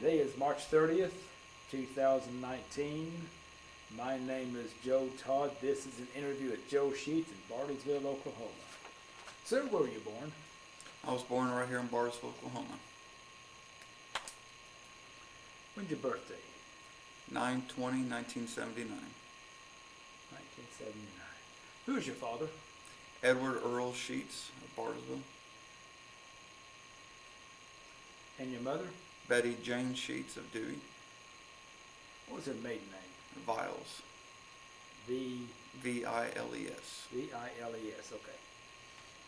Today is March 30th, 2019. My name is Joe Todd. This is an interview with Joe Sheets in Bartlesville, Oklahoma. Sir, where were you born? I was born right here in Bartlesville, Oklahoma. When's your birthday? 9/20/1979. 1979. Who's your father? Edward Earl Sheets of Bartlesville. And your mother? Betty Jane Sheets of Dewey. What was her maiden name? Viles. Viles. Viles, okay.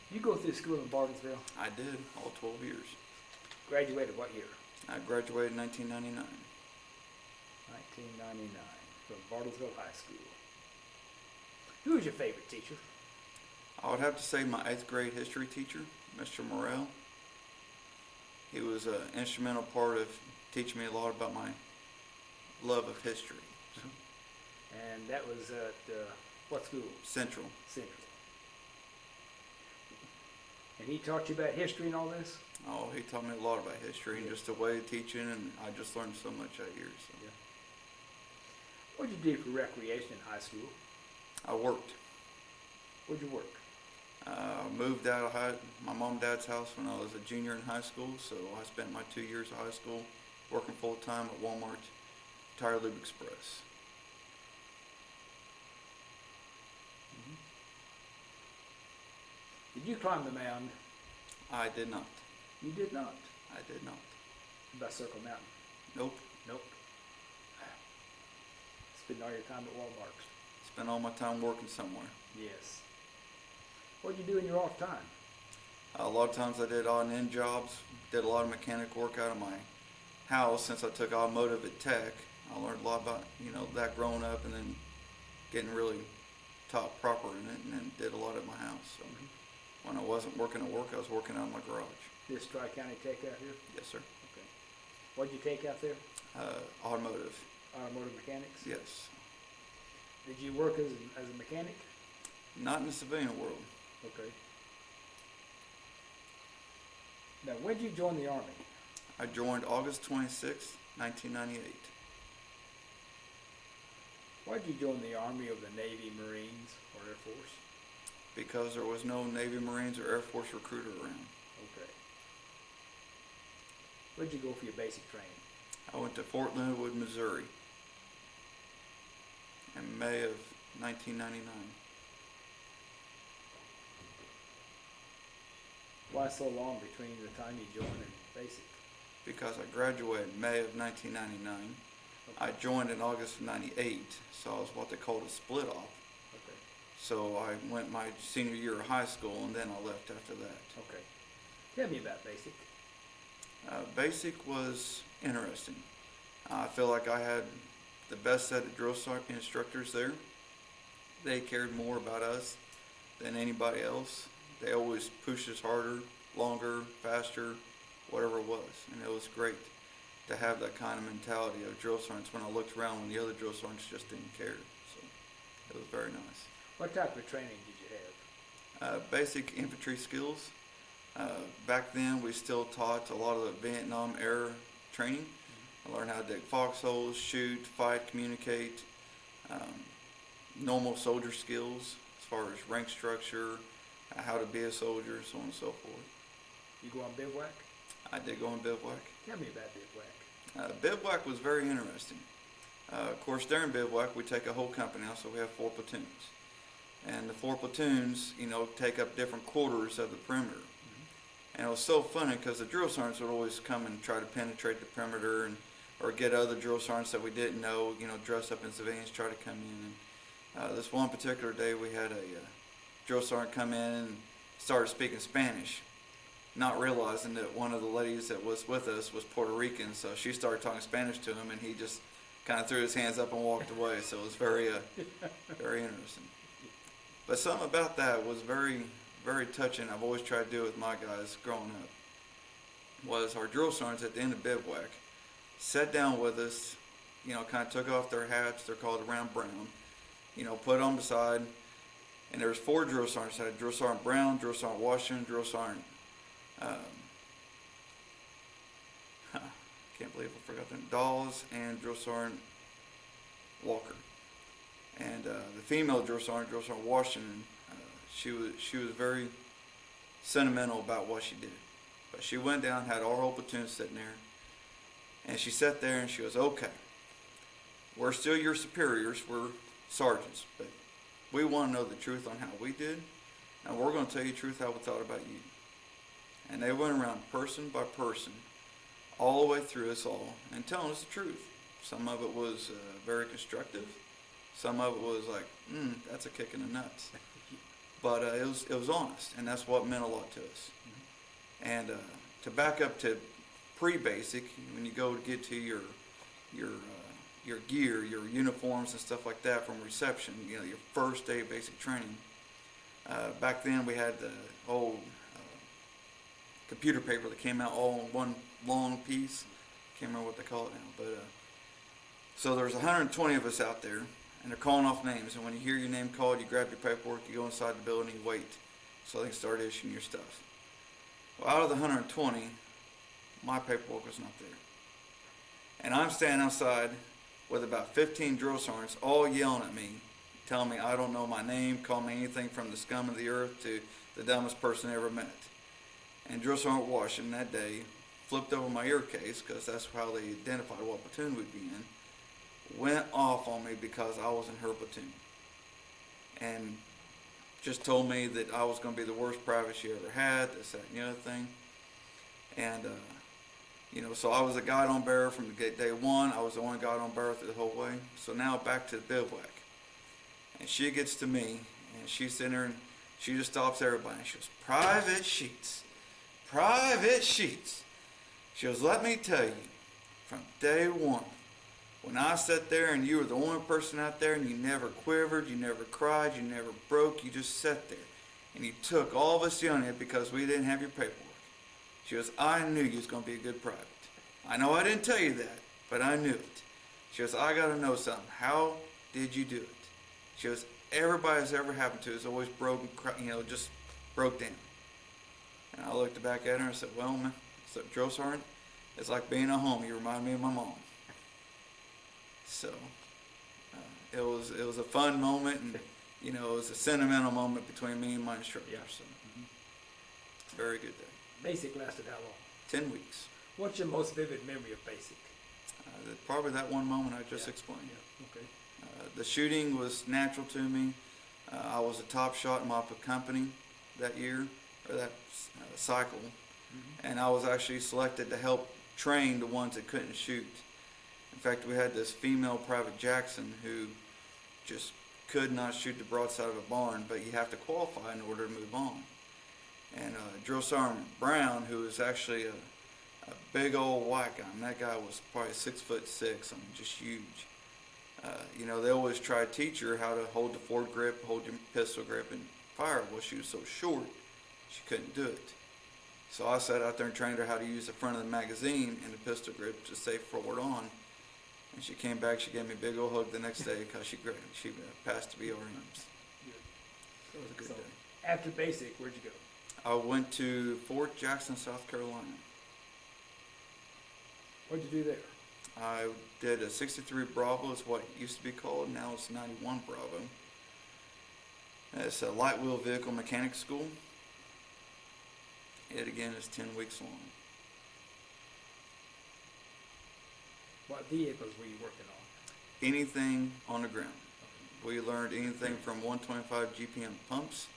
You go through school in Bartlesville? I did, all 12 years. Graduated what year? I graduated in 1999. 1999 from Bartlesville High School. Who was your favorite teacher? I would have to say my 8th grade history teacher, Mr. Morrell. He was an instrumental part of teaching me a lot about my love of history. And that was at what school? Central. Central. And he taught you about history and all this? Oh, he taught me a lot about history and just the way of teaching, and I just learned so much that year. So. Yeah. What did you do for recreation in high school? I worked. Where'd you work? I moved out of my mom and dad's house when I was a junior in high school, so I spent my 2 years of high school working full-time at Walmart Tire Lube Express. Did you climb the mound? I did not. You did not. I did not. About Circle Mountain? Nope. Nope. Spend all your time at Walmart? Spent all my time working somewhere. Yes. What did you do in your off time? A lot of times I did odd and end jobs, did a lot of mechanic work out of my house since I took automotive at Tech. I learned a lot about, that growing up and then getting really top proper in it, and then did a lot at my house. So when I wasn't working at work, I was working out in my garage. This Tri-County Tech out here? Yes, sir. Okay. What did you take out there? Automotive. Automotive mechanics? Yes. Did you work as a mechanic? Not in the civilian world. Okay. Now, when did you join the Army? I joined August 26, 1998. Why did you join the Army over the Navy, Marines, or Air Force? Because there was no Navy, Marines, or Air Force recruiter around. Okay. Where did you go for your basic training? I went to Fort Leonard Wood, Missouri in May of 1999. Why so long between the time you joined and basic? Because I graduated in May of 1999. Okay. I joined in August of 98, so I was what they called a split off. Okay. So I went my senior year of high school, and then I left after that. Okay. Tell me about basic. Basic was interesting. I feel like I had the best set of drill sergeant instructors there. They cared more about us than anybody else. They always pushed us harder, longer, faster, whatever it was. And it was great to have that kind of mentality of drill sergeants when I looked around when the other drill sergeants just didn't care. So it was very nice. What type of training did you have? Basic infantry skills. Back then we still taught a lot of the Vietnam era training. I learned how to dig foxholes, shoot, fight, communicate, normal soldier skills as far as rank structure, how to be a soldier, so on and so forth. You go on bivouac? I did go on bivouac. Tell me about bivouac. Bivouac was very interesting. Of course, during bivouac, we take a whole company out, so we have 4 platoons. And the 4 platoons, take up different quarters of the perimeter. And it was so funny because the drill sergeants would always come and try to penetrate the perimeter or get other drill sergeants that we didn't know, dress up in civilians, try to come in. And this one particular day, we had a drill sergeant come in and started speaking Spanish, not realizing that one of the ladies that was with us was Puerto Rican, so she started talking Spanish to him, and he just kind of threw his hands up and walked away. So it was very, very interesting. But something about that was very, very touching. I've always tried to do with my guys growing up. Was our drill sergeants at the end of bivouac sat down with us, kind of took off their hats. They're called a round brown. Put them beside. And there was 4 drill sergeants. Had Drill Sergeant Brown, Drill Sergeant Washington, Drill Sergeant can't believe I forgot them, Dawes and Drill Sergeant Walker. And the female Drill Sergeant Washington, she was very sentimental about what she did. But she went down, had our whole platoon sitting there, and she sat there and she goes, okay, we're still your superiors, we're sergeants, but we want to know the truth on how we did, and we're going to tell you the truth how we thought about you. And they went around person by person, all the way through us all, and telling us the truth. Some of it was very constructive. Some of it was like, that's a kick in the nuts. But it was honest, and that's what meant a lot to us. And to back up to pre-basic, when you go to get to your gear, your uniforms and stuff like that from reception, your first day of basic training. Back then we had the old computer paper that came out all in one long piece. Can't remember what they call it now, but so there's 120 of us out there, and they're calling off names. And when you hear your name called, you grab your paperwork, you go inside the building, you wait, so they can start issuing your stuff. Well, out of the 120, my paperwork was not there, and I'm standing outside with about 15 drill sergeants, all yelling at me, telling me I don't know my name, calling me anything from the scum of the earth to the dumbest person I ever met. And Drill Sergeant Washington that day flipped over my ear case, because that's how they identified what platoon we'd be in, went off on me because I was in her platoon. And just told me that I was going to be the worst private she ever had, this, that, and the other thing. And, so I was a guide-on bearer from day one. I was the only guide-on bearer through the whole way. So now back to the bivouac. And she gets to me, and she's sitting there, and she just stops everybody. And she goes, private sheets. Private sheets. She goes, let me tell you, from day one, when I sat there and you were the only person out there and you never quivered, you never cried, you never broke, you just sat there. And you took all of us on it because we didn't have your paperwork. She goes, I knew you was going to be a good private. I know I didn't tell you that, but I knew it. She goes, I got to know something. How did you do it? She goes, everybody that's ever happened to has always broken, just broke down. And I looked back at her and I said, well, man, Drill Sergeant, it's like being at home. You remind me of my mom. So it was a fun moment, and it was a sentimental moment between me and my instructor. Yeah. So very good day. Basic lasted how long? 10 weeks. What's your most vivid memory of basic? Probably that one moment I just Yeah. explained. Yeah. Okay. The shooting was natural to me. I was a top shot in my company that year, or that cycle, and I was actually selected to help train the ones that couldn't shoot. In fact, we had this female Private Jackson who just could not shoot the broadside of a barn, but you have to qualify in order to move on. And Drill Sergeant Brown, who was actually a big old white guy, and that guy was probably 6'6", just huge. They always try to teach her how to hold the forward grip, hold your pistol grip, and fire. Well, she was so short, she couldn't do it. So I sat out there and trained her how to use the front of the magazine and the pistol grip to stay forward on. And she came back, she gave me a big old hug the next day because she passed the BRMs. So it was a good day. After basic, where'd you go? I went to Fort Jackson, South Carolina. What'd you do there? I did a 63 Bravo, is what it used to be called. Now it's 91 Bravo. It's a light wheel vehicle mechanic school. It again is 10 weeks long. What vehicles were you working on? Anything on the ground. We learned anything from 125 GPM pumps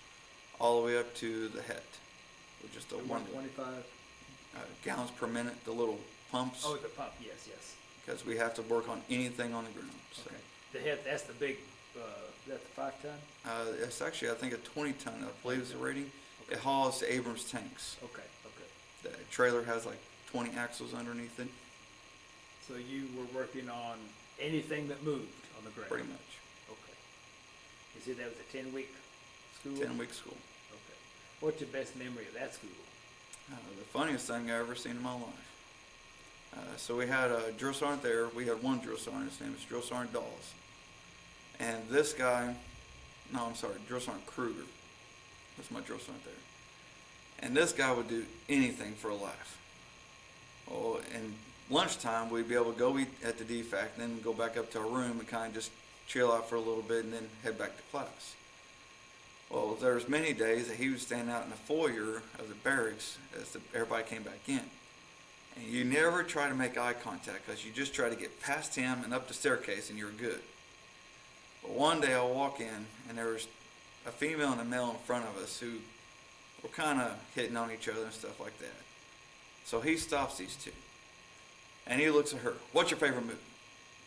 all the way up to the HET, which is the 125? gallons per minute, the little pumps, Oh, the pump, yes. because we have to work on anything on the ground. So. Okay. The head, that's the big, that's the 5-ton? It's actually, I think, a 20-ton, I believe is the rating. It hauls the Abrams tanks. Okay. The trailer has like 20 axles underneath it, So you were working on anything that moved on the ground? pretty much. Okay. You said that was a 10-week school? 10-week school. Okay. What's your best memory of that school? The funniest thing I ever seen in my life. So we had a drill sergeant there. We had one drill sergeant. His name was Drill Sergeant Dawes. And this guy, Drill Sergeant Kruger. That's my drill sergeant there. And this guy would do anything for a laugh. Oh, and lunchtime, we'd be able to go eat at the DFAC, and then go back up to our room and kind of just chill out for a little bit and then head back to class. Well, there's many days that he was standing out in the foyer of the barracks as everybody came back in. And you never try to make eye contact because you just try to get past him and up the staircase and you're good. But one day I'll walk in and there was a female and a male in front of us who were kind of hitting on each other and stuff like that. So he stops these two. And he looks at her, "What's your favorite movie?"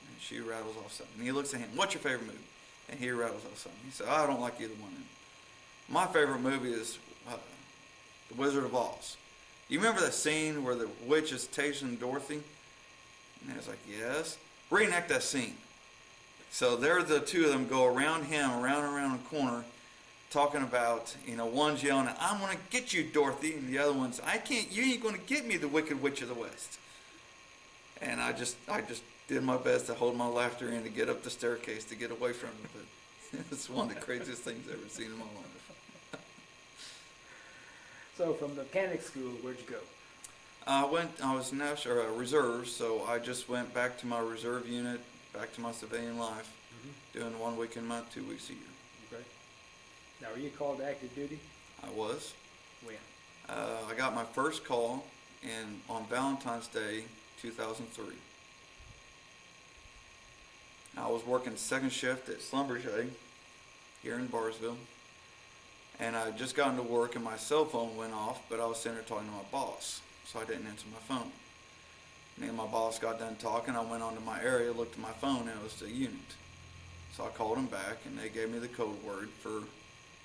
And she rattles off something. And he looks at him, "What's your favorite movie?" And he rattles off something. He said, "I don't like either one of them. My favorite movie is The Wizard of Oz. You remember that scene where the witch is chasing Dorothy?" And I was like, "Yes." "Reenact that scene." So there the two of them go around him, around the corner, talking about, one's yelling, "I'm going to get you, Dorothy." And the other one's, "You ain't going to get me, the Wicked Witch of the West." And I just did my best to hold my laughter in to get up the staircase to get away from it. But it's one of the craziest things I've ever seen in my life. So from the mechanic school, where'd you go? I was national reserve, so I just went back to my reserve unit, back to my civilian life, doing 1 week a month, 2 weeks a year. Okay. Now, were you called to active duty? I was. When? I got my first call on Valentine's Day, 2003. I was working second shift at Schlumberger here in Barnesville. And I had just gotten to work and my cell phone went off, but I was sitting there talking to my boss, so I didn't answer my phone. Me and my boss got done talking. I went onto my area, looked at my phone, and it was the unit. So I called them back, and they gave me the code word for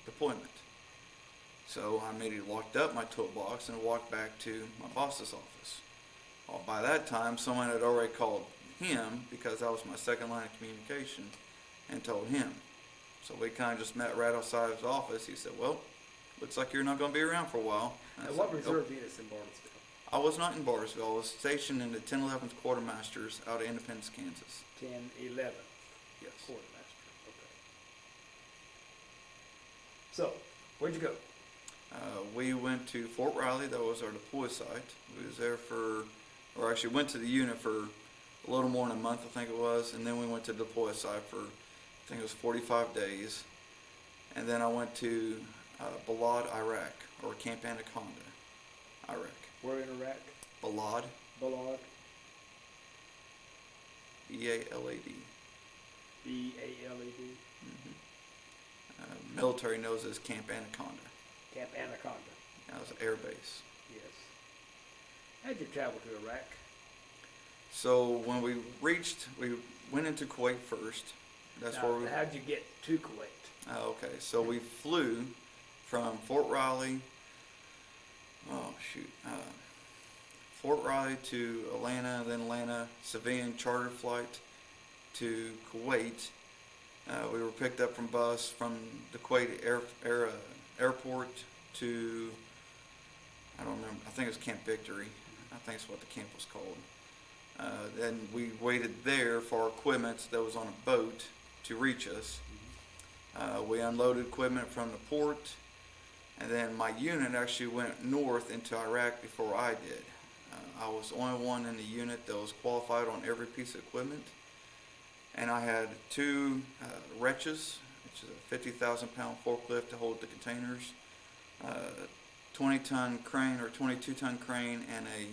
deployment. So I immediately locked up my toolbox and walked back to my boss's office. Well, by that time, someone had already called him, because that was my second line of communication, and told him. So we kind of just met right outside his office. He said, "Well, looks like you're not going to be around for a while." Now, what reserve units in Bartlesville? I was not in Bartlesville. I was stationed in the 1011th Quartermasters out of Independence, Kansas. 1011. Yes. Quartermaster. Okay. So, where'd you go? We went to Fort Riley. That was our deploy site. We was there or actually went to the unit for a little more than a month, I think it was, and then we went to the deploy site for, I think it was 45 days. And then I went to Balad, Iraq, or Camp Anaconda, Iraq. Where in Iraq? Balad, Balad. B-A-L-A-D. B-A-L-E-D. Military knows it as Camp Anaconda. Camp Anaconda. That was an air base. Yes. How'd you travel to Iraq? So when we went into Kuwait first. That's Now, where we. how'd you get to Kuwait? Okay, so we flew from Fort Riley. Fort Riley to Atlanta, then Atlanta, civilian charter flight to Kuwait. We were picked up from bus from the Kuwait airport to, I don't remember, I think it was Camp Victory. I think it's what the camp was called. Then we waited there for our equipment that was on a boat to reach us. We unloaded equipment from the port, and then my unit actually went north into Iraq before I did. I was the only one in the unit that was qualified on every piece of equipment, and I had two wretches, which is a 50,000 pound forklift to hold the containers, 20-ton crane or 22-ton crane, and a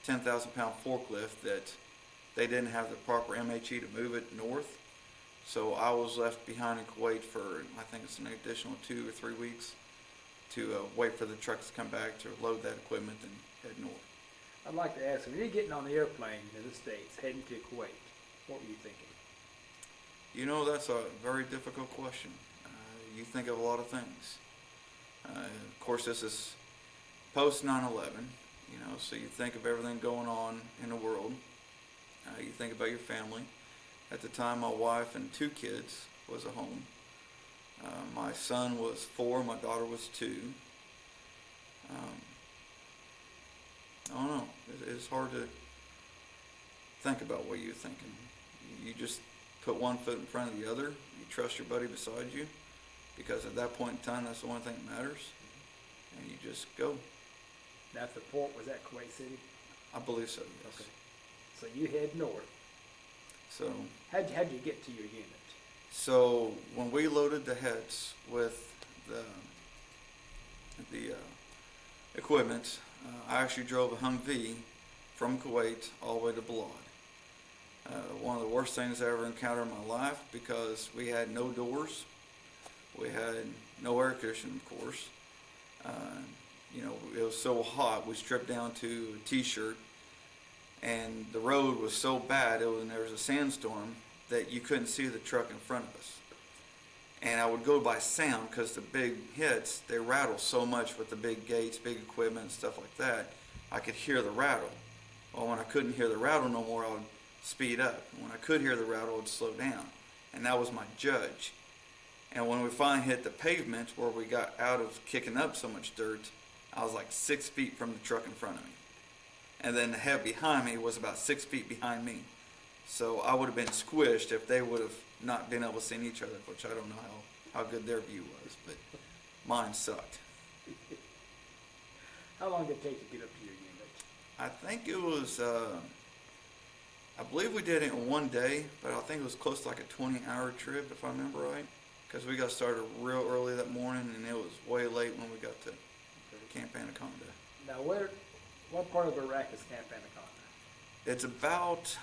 10,000 pound forklift that they didn't have the proper MHE to move it north. So I was left behind in Kuwait for, I think it's an additional 2 or 3 weeks to wait for the trucks to come back to load that equipment and head north. I'd like to ask, when you're getting on the airplane in the States, heading to Kuwait, what were you thinking? You know, that's a very difficult question. You think of a lot of things. Of course, this is post 9/11, so you think of everything going on in the world. You think about your family. At the time, my wife and 2 kids was at home. My son was 4, my daughter was 2. I don't know. It's hard to think about what you're thinking. You just put one foot in front of the other. You trust your buddy beside you, because at that point in time, that's the one thing that matters. And you just go. Now, if the port was at Kuwait City? I believe so, yes. Okay. So you head north. So, How'd you get to your unit? so when we loaded the heads with the equipment, I actually drove a Humvee from Kuwait all the way to Balad. One of the worst things I ever encountered in my life because we had no doors, we had no air conditioning, of course. It was so hot, we stripped down to a t-shirt, and the road was so bad, there was a sandstorm that you couldn't see the truck in front of us. And I would go by sound because the big hits, they rattle so much with the big gates, big equipment, and stuff like that. I could hear the rattle. Well, when I couldn't hear the rattle no more, I would speed up. When I could hear the rattle, I would slow down. And that was my judge. And when we finally hit the pavement where we got out of kicking up so much dirt, I was like 6 feet from the truck in front of me. And then the head behind me was about 6 feet behind me. So I would have been squished if they would have not been able to see each other, which I don't know how good their view was, but mine sucked. How long did it take to get up to your unit? I think it was, I believe we did it in one day, but I think it was close to like a 20-hour trip, if I remember right. Because we got started real early that morning, and it was way late when we got to Camp Anaconda. Now, what part of Iraq is Camp Anaconda? It's about,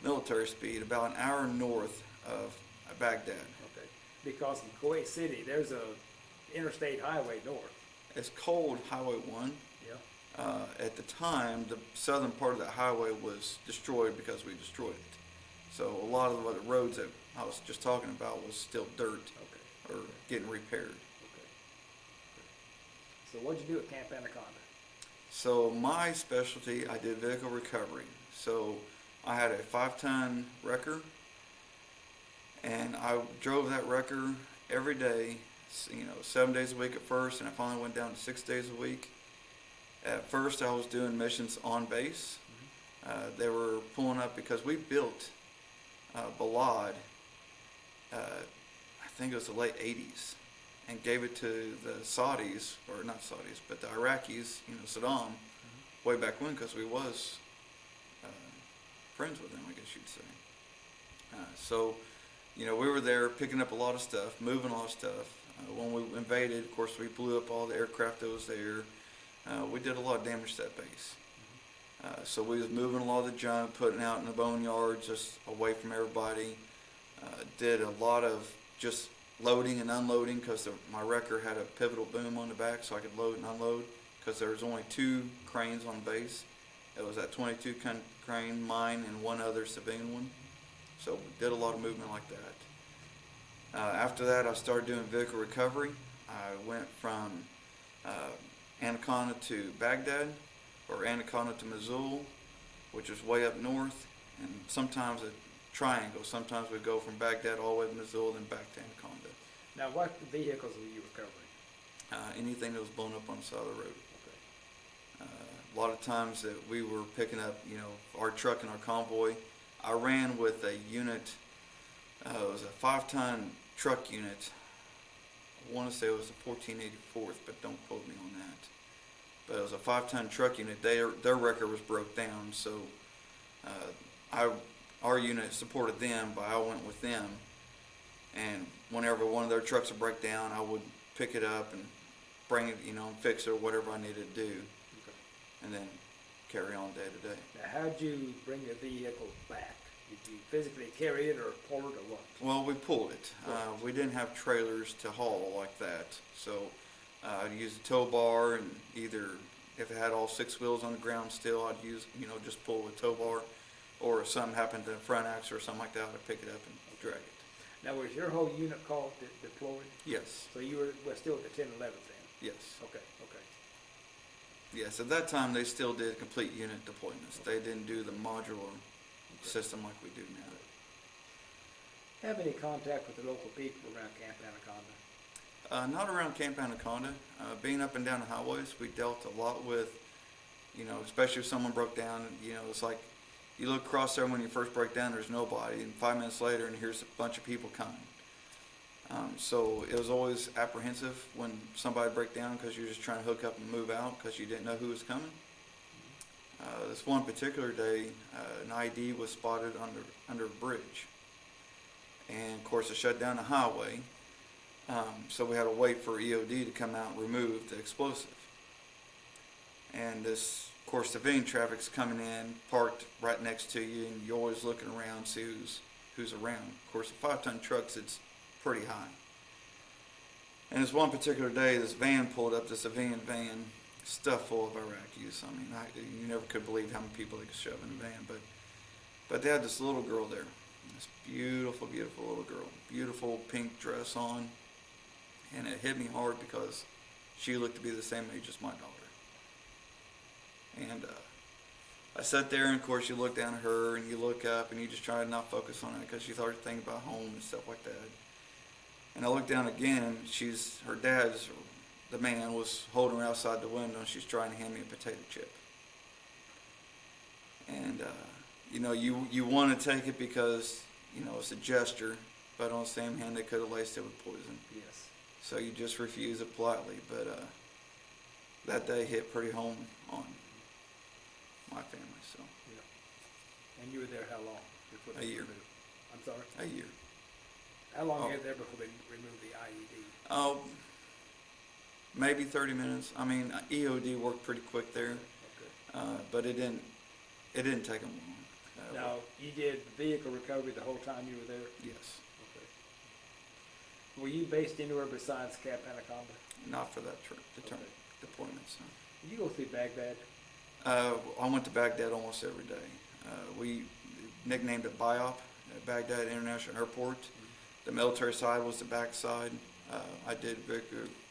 military speed, about an hour north of Baghdad. Okay. Because in Kuwait City, there's a interstate highway north. It's called Highway 1. Yeah. At the time, the southern part of that highway was destroyed because we destroyed it. So a lot of the roads that I was just talking about was still dirt Okay. or getting repaired. Okay. So what'd you do at Camp Anaconda? So my specialty, I did vehicle recovery. So I had a 5-ton wrecker, and I drove that wrecker every day, 7 days a week at first, and I finally went down to 6 days a week. At first, I was doing missions on base. They were pulling up because we built Balad, I think it was the late 80s, and gave it to the Saudis, or not Saudis, but the Iraqis, Saddam, way back when, because we was friends with them, I guess you'd say. So, we were there picking up a lot of stuff, moving a lot of stuff. When we invaded, of course, we blew up all the aircraft that was there. We did a lot of damage to that base. So we was moving a lot of the junk, putting out in the boneyard, just away from everybody. Did a lot of just loading and unloading because my wrecker had a pivotal boom on the back, so I could load and unload because there was only 2 cranes on base. It was that 22 crane, mine, and one other civilian one. So we did a lot of movement like that. After that, I started doing vehicle recovery. I went from Anaconda to Baghdad, or Anaconda to Mosul, which is way up north, and sometimes a triangle. Sometimes we go from Baghdad all the way to Mosul, then back to Anaconda. Now, what vehicles were you recovering? Anything that was blown up on the side of the road. Okay. A lot of times that we were picking up, our truck and our convoy. I ran with a unit, it was a 5-ton truck unit. I want to say it was the 1484th, but don't quote me on that. But it was a 5-ton truck unit. Their wrecker was broke down, so our unit supported them, but I went with them. And whenever one of their trucks would break down, I would pick it up and bring it, and fix it or whatever I needed to do, Okay. and then carry on day to day. Now, how'd you bring the vehicle back? Did you physically carry it or pull it or what? Well, we pulled it. We didn't have trailers to haul like that, so I'd use a tow bar, and either if it had all 6 wheels on the ground still, I'd use, just pull a tow bar, or if something happened to the front axle or something like that, I'd pick it up and drag it. Now, was your whole unit called deployed? Yes, So you were still at the 1011th then? yes, Okay. yes. At that time, they still did complete unit deployments. They didn't do the modular system like we do now. Have any contact with the local people around Camp Anaconda? Not around Camp Anaconda. Being up and down the highways, we dealt a lot with, especially if someone broke down, it's like you look across there when you first break down, there's nobody, and 5 minutes later, and here's a bunch of people coming. So it was always apprehensive when somebody break down because you're just trying to hook up and move out because you didn't know who was coming. This one particular day, an ID was spotted under a bridge. And of course, it shut down the highway. So we had to wait for EOD to come out and remove the explosive. And this, of course, civilian traffic's coming in, parked right next to you, and you're always looking around, see who's around. Of course, a 5-ton truck sits pretty high. And this one particular day, this van pulled up, this civilian van, stuffed full of Iraqis. I mean, you never could believe how many people they could shove in a van. But they had this little girl there, this beautiful, beautiful little girl, beautiful pink dress on, and it hit me hard because she looked to be the same age as my daughter. And I sat there, and of course, you look down at her, and you look up, and you just try to not focus on it because she started thinking about home and stuff like that. And I looked down again, her dad's, the man, was holding her outside the window, and she's trying to hand me a potato chip. And, you want to take it because, it's a gesture, but on the same hand, they could have laced it with poison. Yes. So you just refuse it politely. But that day hit pretty home on my family. So Yeah. And you were there how long before they A year. removed? I'm sorry? a year. How long Oh. were you there before they removed the IED? Oh, maybe 30 minutes. I mean, EOD worked pretty quick there, Okay. but it didn't take them long. Now, you did vehicle recovery the whole time you were there? Yes, Okay. Were you based anywhere besides Camp Anaconda? not for that trip, Okay. deployment. So. Did you go through Baghdad? I went to Baghdad almost every day. We nicknamed it BIOP, Baghdad International Airport. The military side was the back side. I did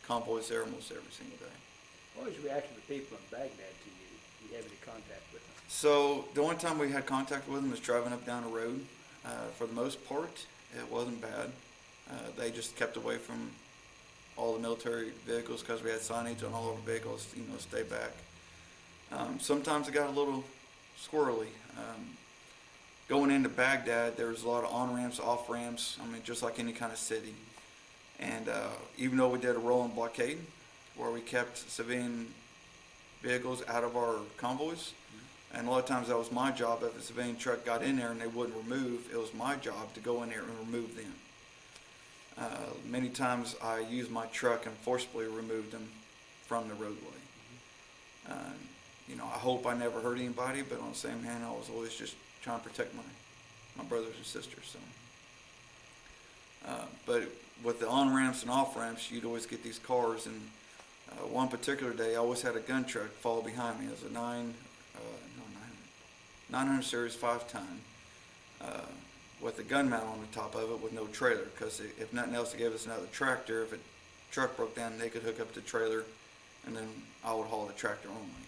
convoys there almost every single day. What was your reaction to people in Baghdad to you? Did you have any contact with them? So the only time we had contact with them was driving up down the road. For the most part, it wasn't bad. They just kept away from all the military vehicles because we had signage on all of our vehicles, stay back. Sometimes it got a little squirrely. Going into Baghdad, there was a lot of on-ramps, off-ramps, just like any kind of city. And even though we did a rolling blockade, where we kept civilian vehicles out of our convoys, and a lot of times that was my job. If a civilian truck got in there and they wouldn't remove, it was my job to go in there and remove them. Many times I used my truck and forcibly removed them from the roadway. I hope I never hurt anybody, but on the same hand, I was always just trying to protect my brothers and sisters. So, but with the on-ramps and off-ramps, you'd always get these cars, and one particular day, I always had a gun truck follow behind me. It was a 900 series 5-ton with a gun mount on the top of it with no trailer, because if nothing else, they gave us another tractor. If a truck broke down, they could hook up the trailer, and then I would haul the tractor only.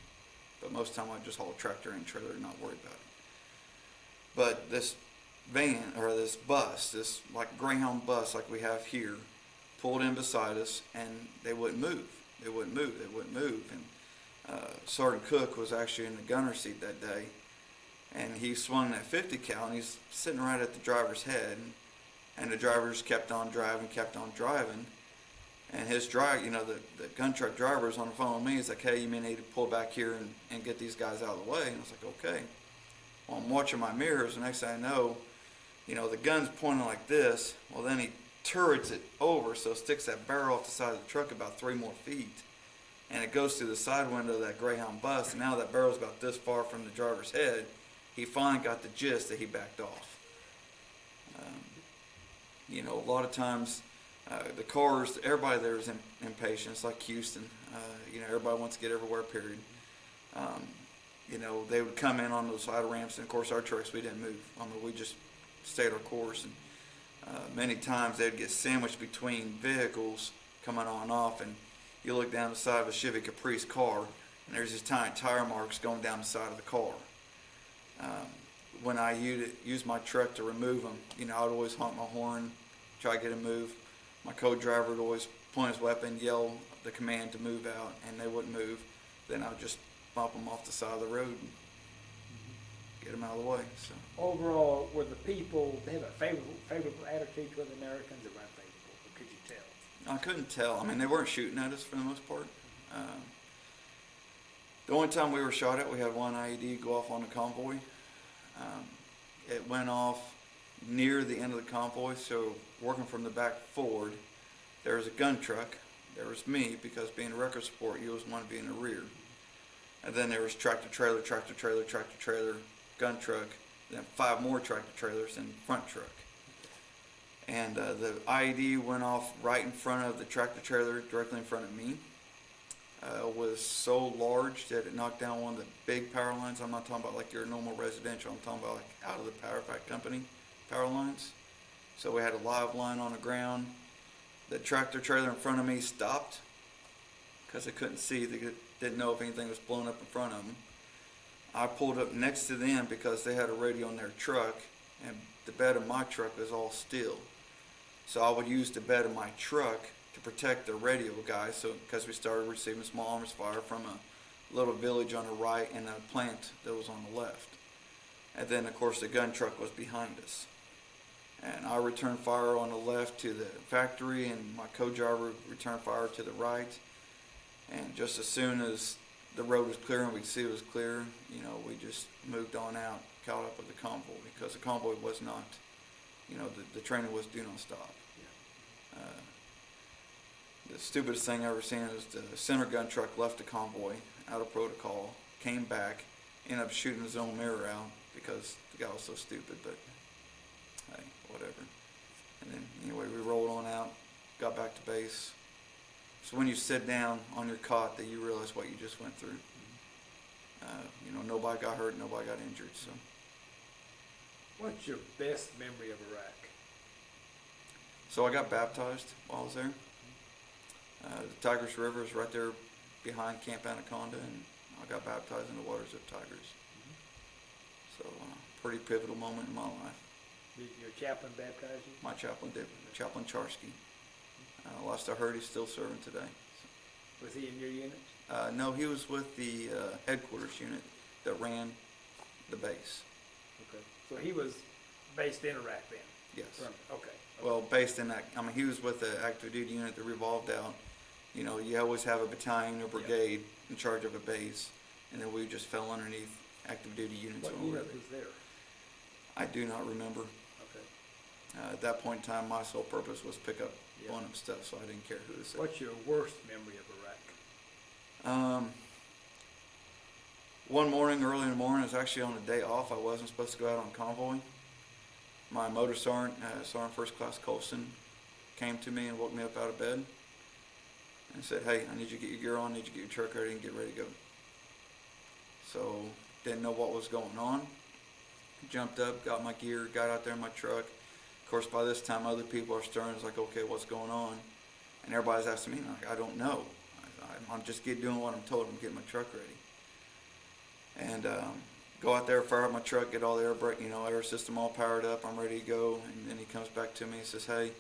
But most of the time, I'd just haul a tractor and trailer and not worry about it. But this van, or this bus, this like Greyhound bus like we have here, pulled in beside us, and they wouldn't move. They wouldn't move. And Sergeant Cook was actually in the gunner seat that day, and he swung that 50 cal, and he's sitting right at the driver's head, and the drivers kept on driving, and his drive, the gun truck driver was on the phone with me. He's like, "Hey, you may need to pull back here and get these guys out of the way." And I was like, "Okay." Well, I'm watching my mirrors, and next thing I know, the gun's pointing like this. Well, then he turrets it over, so it sticks that barrel off the side of the truck about 3 more feet. And it goes through the side window of that Greyhound bus, and now that barrel's about this far from the driver's head. He finally got the gist that he backed off. A lot of times, the cars, everybody there is impatient. It's like Houston. Everybody wants to get everywhere, period. They would come in on those side ramps, and of course our trucks, we didn't move. We just stayed our course. And many times they'd get sandwiched between vehicles coming on and off, and you look down the side of a Chevy Caprice car, and there's these tiny tire marks going down the side of the car. When I used my truck to remove them, I would always honk my horn, try to get them moved. My co-driver would always point his weapon, yell the command to move out, and they wouldn't move. Then I would just bump them off the side of the road and get them out of the way. So Overall, were the people, they have a favorable attitude toward the Americans, or unfavorable? Or could you tell? I couldn't tell. They weren't shooting at us for the most part. The only time we were shot at, we had one IED go off on the convoy. It went off near the end of the convoy, so working from the back forward, there was a gun truck, there was me, because being a record support, you always want to be in the rear. And then there was tractor trailer, gun truck, then 5 more tractor trailers and front truck. And the IED went off right in front of the tractor trailer, directly in front of me. It was so large that it knocked down one of the big power lines. I'm not talking about like your normal residential, I'm talking about like out of the power fact company power lines. So we had a live line on the ground. The tractor trailer in front of me stopped because they couldn't see. They didn't know if anything was blown up in front of them. I pulled up next to them because they had a radio in their truck, and the bed of my truck was all steel. So I would use the bed of my truck to protect the radio guys, so because we started receiving small arms fire from a little village on the right and a plant that was on the left. And then of course the gun truck was behind us. And I returned fire on the left to the factory, and my co-driver returned fire to the right. And just as soon as the road was clear and we could see it was clear, you know, we just moved on out, caught up with the convoy, because the convoy was not, you know, the training was do not stop. The stupidest thing I ever seen is the center gun truck left the convoy out of protocol, came back, ended up shooting his own mirror out because the guy was so stupid, but hey, whatever. And then anyway, we rolled on out, got back to base. So when you sit down on your cot, that you realize what you just went through. You know, nobody got hurt, nobody got injured. So, What's your best memory of Iraq? so I got baptized while I was there. The Tigris River is right there behind Camp Anaconda, and I got baptized in the waters of Tigris. So, pretty pivotal moment in my life. Did your chaplain baptize you? My chaplain did, Chaplain Charsky. Last I heard, he's still serving today. Was he in your unit? No, he was with the headquarters unit that ran the base. Okay. So he was based in Iraq then? Yes. Okay. Well, based in that, I mean, he was with the active duty unit that revolved out. You know, you always have a battalion or brigade in charge of a base, and then we just fell underneath active duty units. What when we were unit there. was there? I do not remember. Okay. At that point in time, my sole purpose was pick up Yeah. blown up stuff, so I didn't care who this is. What's your worst memory of Iraq? One morning, early in the morning, it was actually on a day off. I wasn't supposed to go out on convoy. My motor sergeant, Sergeant First Class Colson, came to me and woke me up out of bed and said, "Hey, I need you to get your gear on, I need you to get your truck ready and get ready to go." So, didn't know what was going on. Jumped up, got my gear, got out there in my truck. Of course, by this time, other people are stirring. It's like, okay, what's going on? And everybody's asking me, like, I don't know. I'm just doing what I'm told. I'm getting my truck ready. And go out there, fire up my truck, get all the air brake, air system all powered up. I'm ready to go. And then he comes back to me and says, "Hey,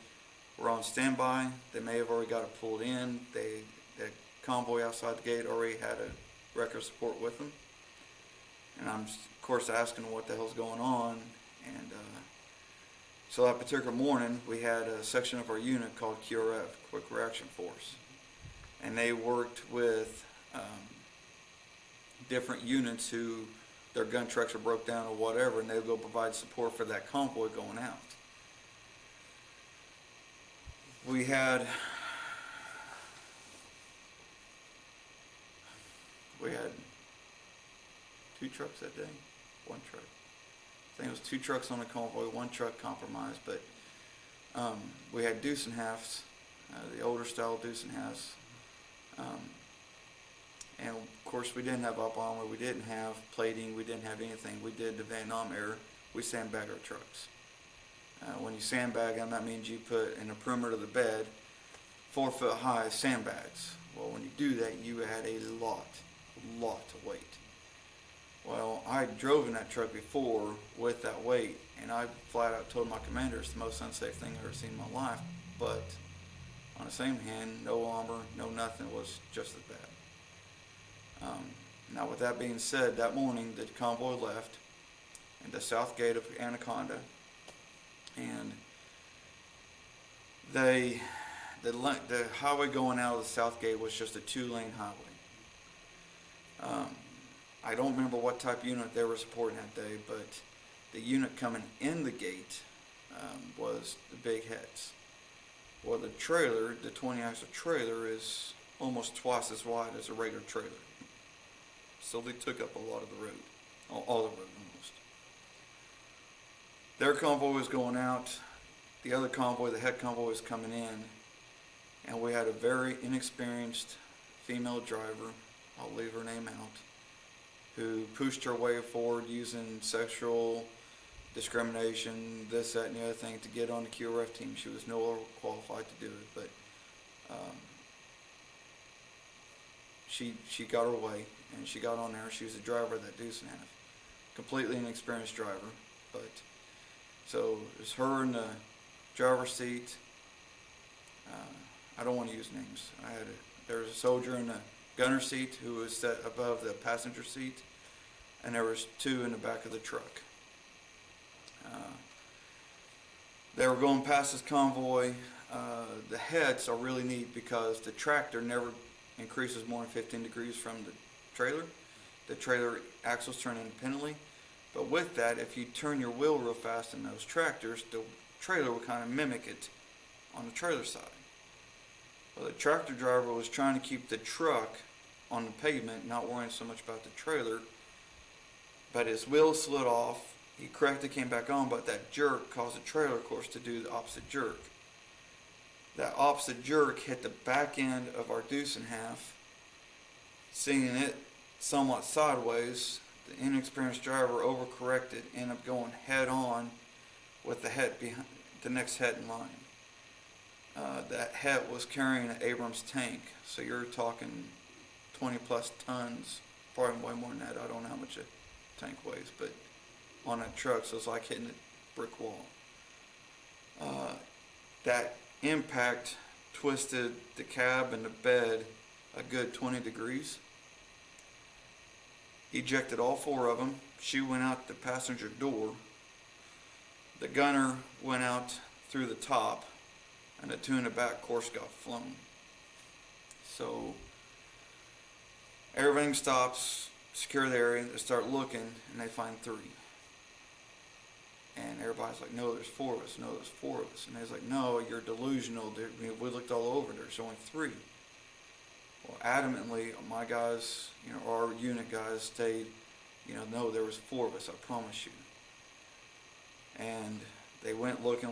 we're on standby. They may have already got it pulled in. The convoy outside the gate already had a record support with them." And I'm, of course, asking what the hell's going on. And so that particular morning, we had a section of our unit called QRF, Quick Reaction Force. And they worked with different units who their gun trucks are broke down or whatever, and they would go provide support for that convoy going out. We had 2 trucks that day, 1 truck. I think it was 2 trucks on the convoy, 1 truck compromised, but we had deuce and halves, the older style deuce and halves. And of course we didn't have up armor, we didn't have plating, we didn't have anything. We did the Vietnam era, we sandbag our trucks. When you sandbag them, that means you put in the perimeter of the bed 4 foot high sandbags. Well, when you do that, you add a lot of weight. Well, I drove in that truck before with that weight, and I flat out told my commander it's the most unsafe thing I've ever seen in my life. But on the same hand, no armor, no nothing, it was just as bad. Now, with that being said, that morning the convoy left at the south gate of Anaconda, and the highway going out of the south gate was just a 2-lane highway. I don't remember what type of unit they were supporting that day, but the unit coming in the gate was the big heads. Well, the trailer, the 20-axle trailer, is almost twice as wide as a regular trailer. So they took up a lot of the road, all the road almost. Their convoy was going out. The other convoy, the head convoy, was coming in. And we had a very inexperienced female driver, I'll leave her name out, who pushed her way forward using sexual discrimination, this, that, and the other thing to get on the QRF team. She was no longer qualified to do it, but she got her way, and she got on there. She was the driver of that deuce and a half. Completely inexperienced driver, but so it was her in the driver's seat. I don't want to use names. There was a soldier in the gunner seat who was set above the passenger seat, and there was two in the back of the truck. They were going past this convoy. The heads are really neat because the tractor never increases more than 15 degrees from the trailer. The trailer axles turn independently, but with that, if you turn your wheel real fast in those tractors, the trailer will kind of mimic it on the trailer side. Well, the tractor driver was trying to keep the truck on the pavement, not worrying so much about the trailer, but his wheel slid off. He corrected, came back on, but that jerk caused the trailer, of course, to do the opposite jerk. That opposite jerk hit the back end of our deuce and half. Seeing it somewhat sideways, the inexperienced driver overcorrected, ended up going head on with the head behind, the next head in line. That head was carrying an Abrams tank, so you're talking 20 plus tons, probably way more than that. I don't know how much a tank weighs, but on that truck, so it's like hitting a brick wall. That impact twisted the cab and the bed a good 20 degrees. Ejected all four of them. She went out the passenger door. The gunner went out through the top, and the two in the back, of course, got flown. So everything stops, secure the area, they start looking, and they find three. And everybody's like, no, there's four of us. No, there's four of us. And they's like, no, you're delusional. We looked all over. There's only three. Well, adamantly, my guys, our unit guys stayed, no, there was four of us, I promise you. And they went looking,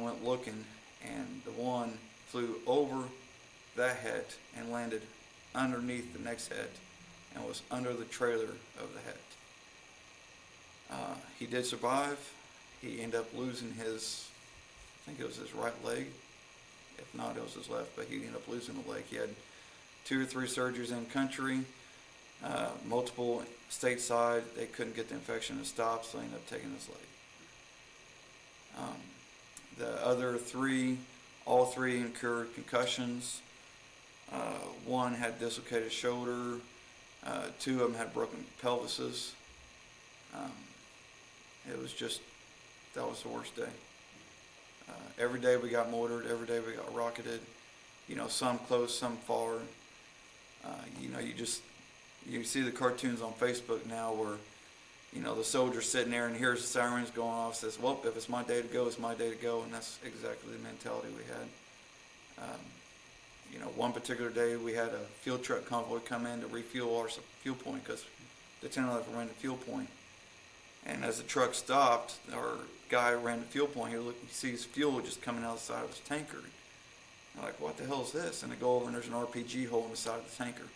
and the one flew over that head and landed underneath the next head and was under the trailer of the head. He did survive. He ended up losing his, I think it was his right leg. If not, it was his left, but he ended up losing a leg. He had 2 or 3 surgeries in country, multiple stateside. They couldn't get the infection to stop, so they ended up taking his leg. The other 3, all 3 incurred concussions. One had dislocated shoulder. 2 of them had broken pelvises. It was just, that was the worst day. Every day we got mortared, every day we got rocketed. Some close, some far. You see the cartoons on Facebook now where, the soldier's sitting there and hears the sirens going off, says, well, if it's my day to go, it's my day to go. And that's exactly the mentality we had. One particular day we had a fuel truck convoy come in to refuel our fuel point because the 1011 ran the fuel point. And as the truck stopped, our guy ran the fuel point. He sees fuel just coming out of the side of his tanker. I'm like, what the hell is this? And they go over and there's an RPG hole in the side of the tanker.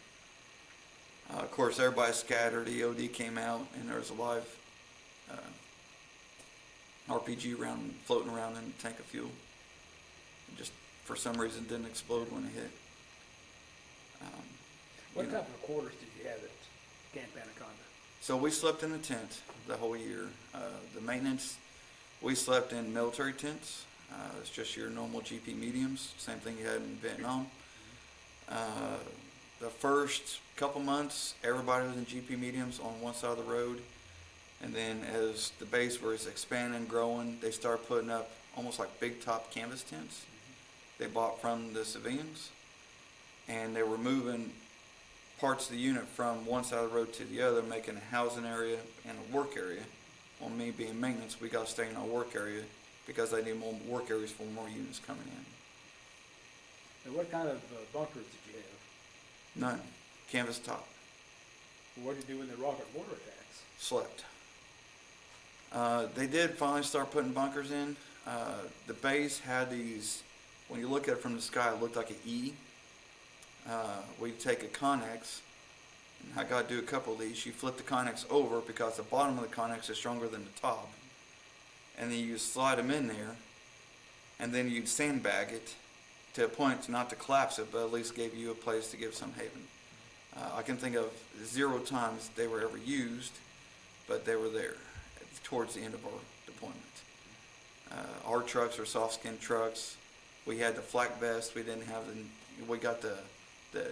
Of course, everybody scattered. EOD came out, and there was a live RPG round floating around in the tank of fuel. It just, for some reason, didn't explode when it hit. What type of quarters did you have at Camp Anaconda? So we slept in a tent the whole year. The maintenance, we slept in military tents. It's just your normal GP mediums, same thing you had in Vietnam. The first couple months, everybody was in GP mediums on one side of the road. And then as the base was expanding and growing, they started putting up almost like big top canvas tents they bought from the civilians. And they were moving parts of the unit from one side of the road to the other, making a housing area and a work area. On me being maintenance, we got to stay in our work area because I need more work areas for more units coming in. And what kind of bunkers did you have? None. Canvas top. What did you do in the rocket mortar attacks? Slept. They did finally start putting bunkers in. The base had these, when you look at it from the sky, it looked like an E. Where you take a Connex, and I got to do a couple of these. You flip the Connex over because the bottom of the Connex is stronger than the top. And then you slide them in there, and then you'd sandbag it to a point not to collapse it, but at least gave you a place to give some haven. I can think of 0 times they were ever used, but they were there towards the end of our deployment. Our trucks are soft skin trucks. We had the flak vest. We didn't have we got the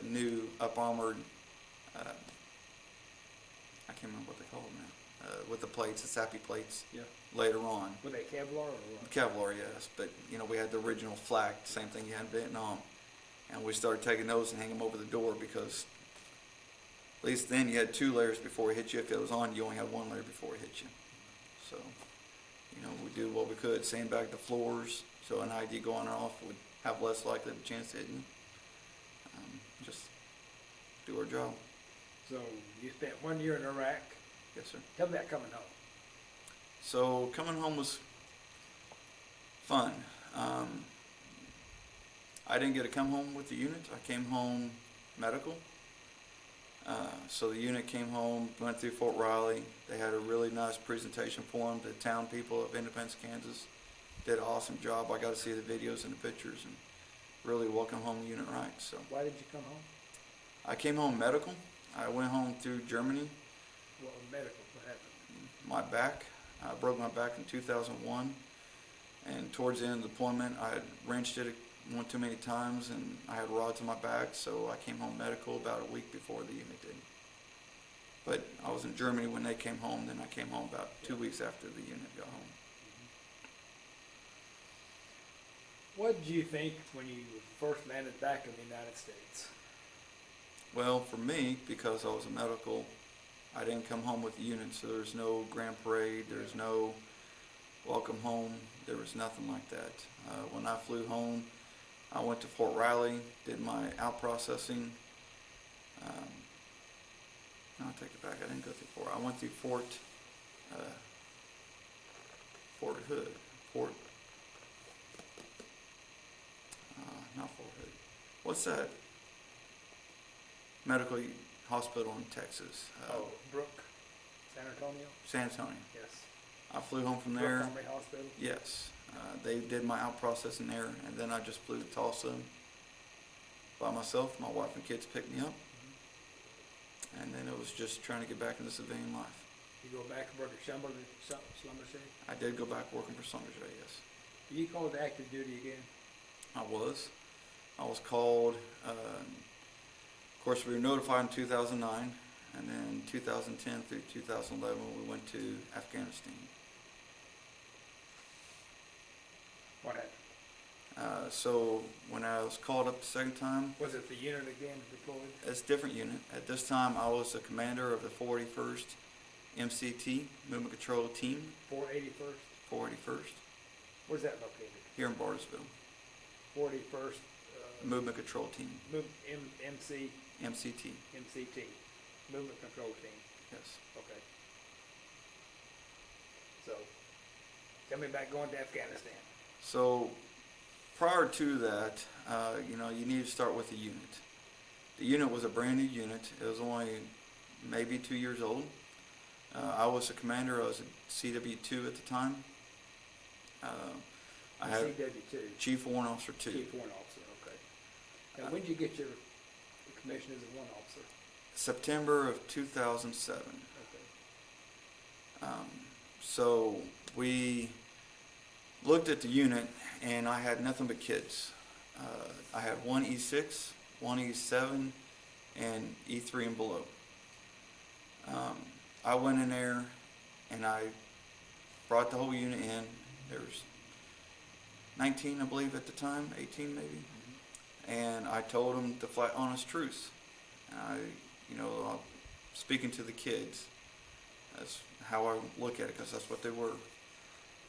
new up armored, I can't remember what they call them now, with the plates, the sappy plates. Yeah. Later on. Were they Kevlar or what? Kevlar, yes, but we had the original flak, same thing you had in Vietnam, and we started taking those and hanging them over the door because at least then you had 2 layers before it hit you. If it was on, you only had 1 layer before it hit you. So, we did what we could, sandbag the floors so an ID going off would have less likely of a chance to hit you. Just do our job. So you spent 1 year in Iraq. Yes, sir. Tell me about coming home. So coming home was fun. I didn't get to come home with the unit. I came home medical. So the unit came home, went through Fort Riley. They had a really nice presentation for them. The town people of Independence, Kansas did an awesome job. I got to see the videos and the pictures and really welcome home the unit right. So Why did you come home? I came home medical. I went home through Germany. Well, medical. What happened? My back. I broke my back in 2001, and towards the end of the deployment, I had wrenched it one too many times, and I had rods in my back, so I came home medical about a week before the unit did. But I was in Germany when they came home, then I came home about 2 weeks after the unit got home. What did you think when you first landed back in the United States? Well, for me, because I was a medical, I didn't come home with the unit, so there's no grand parade, there's no welcome home, there was nothing like that. When I flew home, I went to Fort Riley, did my out processing. No, I take it back, I didn't go through Fort. I went through Fort Hood, not Fort Hood. What's that medical hospital in Texas? Brooke, San Antonio? San Antonio. Yes. I flew home from Brooke there. Army Hospital? Yes. They did my out processing there, and then I just flew to Tulsa by myself. My wife and kids picked me up, and then it was just trying to get back into civilian life. You go back and work at Schlumberger? I did go back working for Schlumberger, yes. You called to active duty again? I was called, of course we were notified in 2009, and then 2010 through 2011 we went to Afghanistan. What happened? So when I was called up the second time, Was it the unit again deployed? it's a different unit. At this time I was the commander of the 481st MCT, Movement Control Team, 481st? 481st, Where's that located? here in Bartlesville. 41st? Movement Control Team, MC, MCT, MCT, Movement Control Team. yes. Okay. So, tell me about going to Afghanistan. So prior to that, you need to start with the unit. The unit was a brand new unit. It was only maybe 2 years old. I was the commander. I was a CW2 at the time. I had CW2, Chief Warrant Officer 2. Chief Warrant Officer, okay. Now, when did you get your commission as a warrant officer? September of 2007. Okay. So we looked at the unit, and I had nothing but kids. I had one E6, one E7, and E3 and below. I went in there, and I brought the whole unit in. There was 19, I believe, at the time, 18 maybe. And I told them the flat honest truth. speaking to the kids. That's how I look at it, because that's what they were.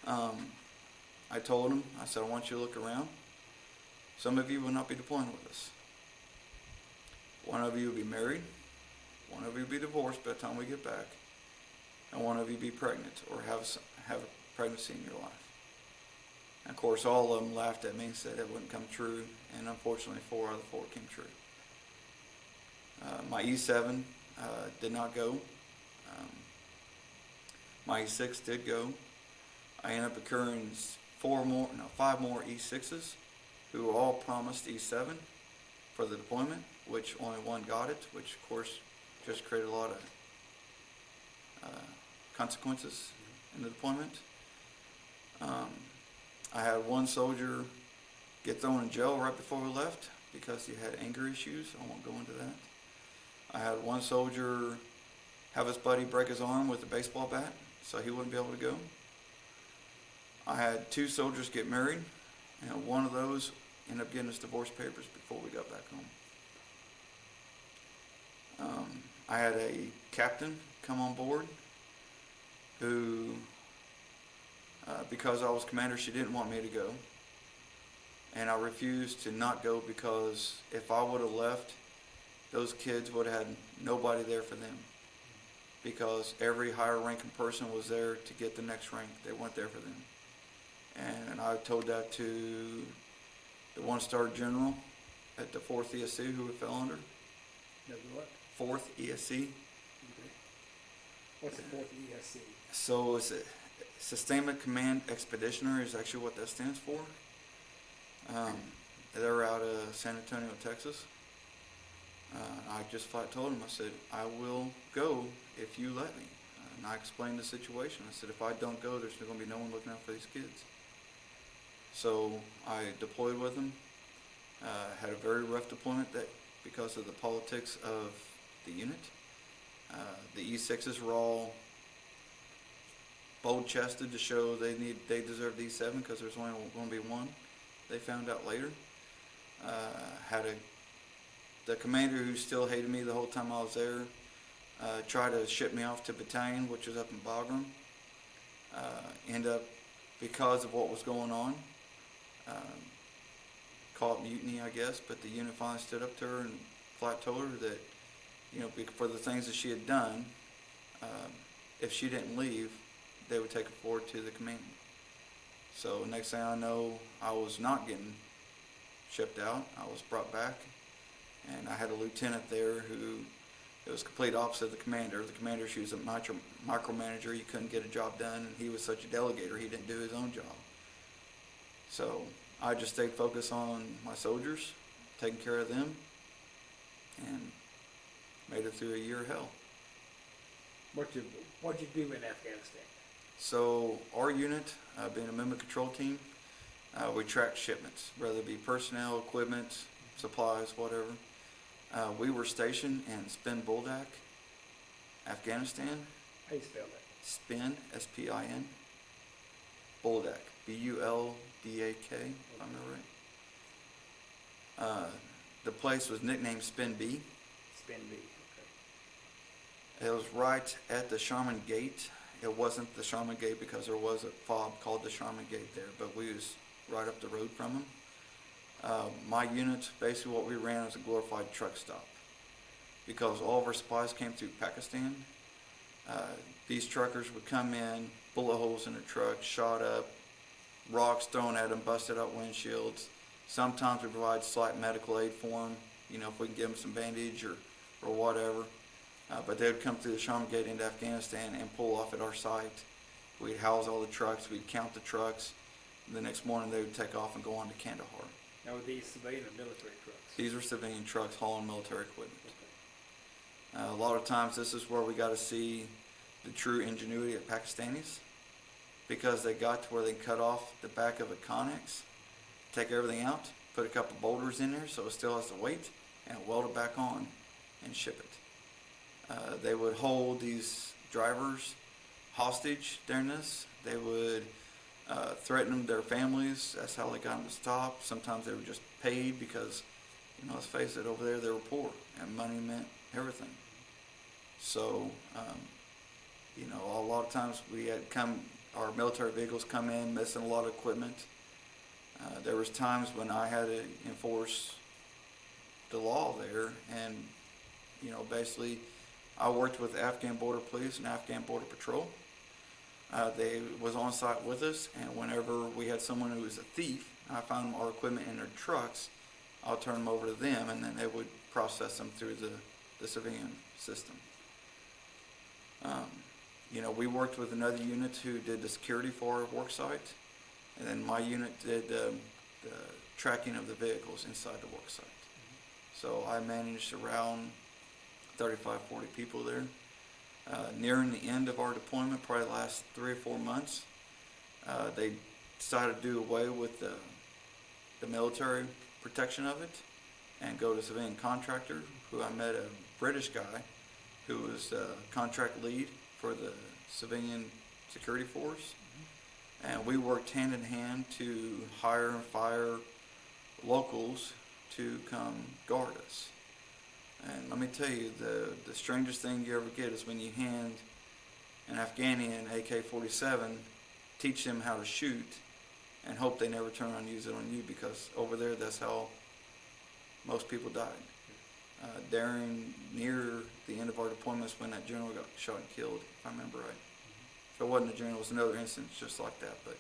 I told them, I said, I want you to look around. Some of you will not be deploying with us. One of you will be married. One of you will be divorced by the time we get back. And one of you will be pregnant or have a pregnancy in your life. And of course, all of them laughed at me and said it wouldn't come true. And unfortunately, 4 out of the 4 came true. My E7 did not go. My E6 did go. I ended up incurring 5 more E6s who all promised E7 for the deployment, which only one got it, which of course just created a lot of consequences in the deployment. I had one soldier get thrown in jail right before we left because he had anger issues. I won't go into that. I had one soldier have his buddy break his arm with a baseball bat, so he wouldn't be able to go. I had 2 soldiers get married, and one of those ended up getting his divorce papers before we got back home. I had a captain come on board who, because I was commander, she didn't want me to go. And I refused to not go because if I would have left, those kids would have had nobody there for them. Because every higher ranking person was there to get the next rank. They weren't there for them. And I told that to the 1-star general at the 4th ESC who we fell under. No, what? 4th ESC. Okay. What's the 4th ESC? So it's a Sustainment Command Expeditionary is actually what that stands for. They're out of San Antonio, Texas. I just flat told them, I said, I will go if you let me. And I explained the situation. I said, if I don't go, there's going to be no one looking out for these kids. So I deployed with them. Had a very rough deployment that because of the politics of the unit. The E6s were all bold-chested to show they deserved the E7 because there's only going to be one. They found out later. The commander who still hated me the whole time I was there tried to ship me off to battalion, which was up in Bagram. End up, because of what was going on, call it mutiny, I guess, but the unit finally stood up to her and flat told her that, for the things that she had done, if she didn't leave, they would take her forward to the command. So next thing I know, I was not getting shipped out. I was brought back, and I had a lieutenant there who, it was complete opposite of the commander. The commander, she was a micromanager. You couldn't get a job done, and he was such a delegator, he didn't do his own job. So I just stayed focused on my soldiers, taking care of them, and made it through a year of hell. What'd you do in Afghanistan? So our unit, being a movement control team, we tracked shipments, whether it be personnel, equipment, supplies, whatever. We were stationed in Spin Buldak, Afghanistan. How you spell that? Spin, S-P-I-N, Buldak, B-U-L-D-A-K, if I remember right. The place was nicknamed Spin B. Spin B, okay. It was right at the Sharman Gate. It wasn't the Sharman Gate because there was a fob called the Sharman Gate there, but we was right up the road from them. My unit, basically what we ran was a glorified truck stop because all of our supplies came through Pakistan. These truckers would come in, bullet holes in the truck, shot up, rocks thrown at them, busted out windshields. Sometimes we provide slight medical aid for them, if we can give them some bandage or whatever. But they would come through the Sharman Gate into Afghanistan and pull off at our site. We'd house all the trucks, we'd count the trucks. The next morning they would take off and go on to Kandahar. Now, were these civilian or military trucks? These were civilian trucks hauling military equipment. Okay. A lot of times this is where we got to see the true ingenuity of Pakistanis, because they got to where they cut off the back of a Connex, take everything out, put a couple boulders in there so it still has the weight, and weld it back on and ship it. They would hold these drivers hostage during this. They would threaten their families. That's how they got them to stop. Sometimes they were just paid because, let's face it, over there they were poor and money meant everything. So, a lot of times our military vehicles come in missing a lot of equipment. There was times when I had to enforce the law there, and, basically I worked with Afghan Border Police and Afghan Border Patrol. They was on site with us, and whenever we had someone who was a thief, I found our equipment in their trucks, I'll turn them over to them, and then they would process them through the civilian system. We worked with another unit who did the security for our work site, and then my unit did the tracking of the vehicles inside the work site. So I managed around 35, 40 people there. Nearing the end of our deployment, probably the last 3 or 4 months, they decided to do away with the military protection of it and go to civilian contractor, who I met a British guy who was contract lead for the civilian security force. And we worked hand in hand to hire and fire locals to come guard us. And let me tell you, the strangest thing you ever get is when you hand an Afghani an AK-47, teach them how to shoot, and hope they never turn around and use it on you, because over there that's how most people died. Near the end of our deployments, when that general got shot and killed, if I remember right. If it wasn't a general, it was another instance just like that, but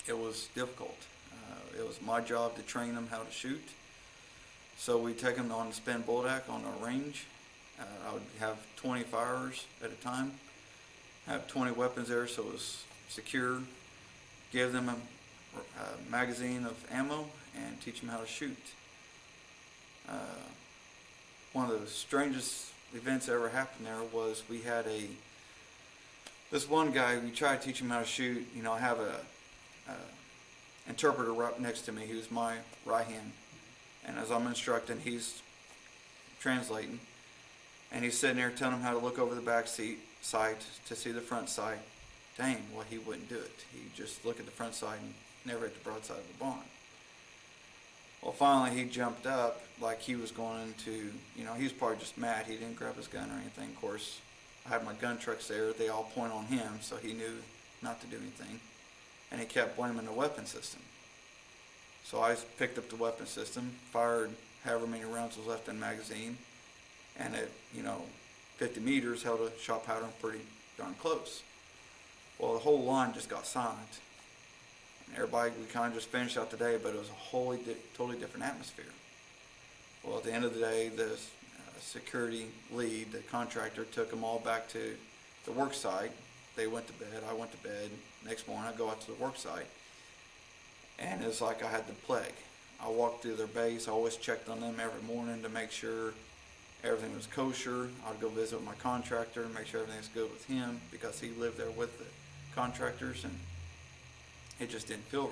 it was difficult. It was my job to train them how to shoot. So we take them on spin bulldog on our range. I would have 20 firers at a time, have 20 weapons there so it was secure, give them a magazine of ammo, and teach them how to shoot. One of the strangest events that ever happened there was we had this one guy, we tried to teach him how to shoot. I have a interpreter right next to me. He was my right hand. And as I'm instructing, he's translating. And he's sitting there telling him how to look over the back sight to see the front sight. Dang, well, he wouldn't do it. He'd just look at the front sight and never at the broadside of the barn. Well, finally, he jumped up like he was going to, he was probably just mad. He didn't grab his gun or anything. Of course, I had my gun trucks there. They all point on him, so he knew not to do anything. And he kept blaming the weapon system. So I picked up the weapon system, fired however many rounds was left in the magazine, and at 50 meters held a shot pattern pretty darn close. Well, the whole line just got silent. And everybody, we kind of just finished out the day, but it was a totally different atmosphere. Well, at the end of the day, the security lead, the contractor, took them all back to the work site. They went to bed, I went to bed. Next morning I go out to the work site, and it's like I had the plague. I walked through their base. I always checked on them every morning to make sure everything was kosher. I'd go visit with my contractor and make sure everything's good with him, because he lived there with the contractors, and it just didn't feel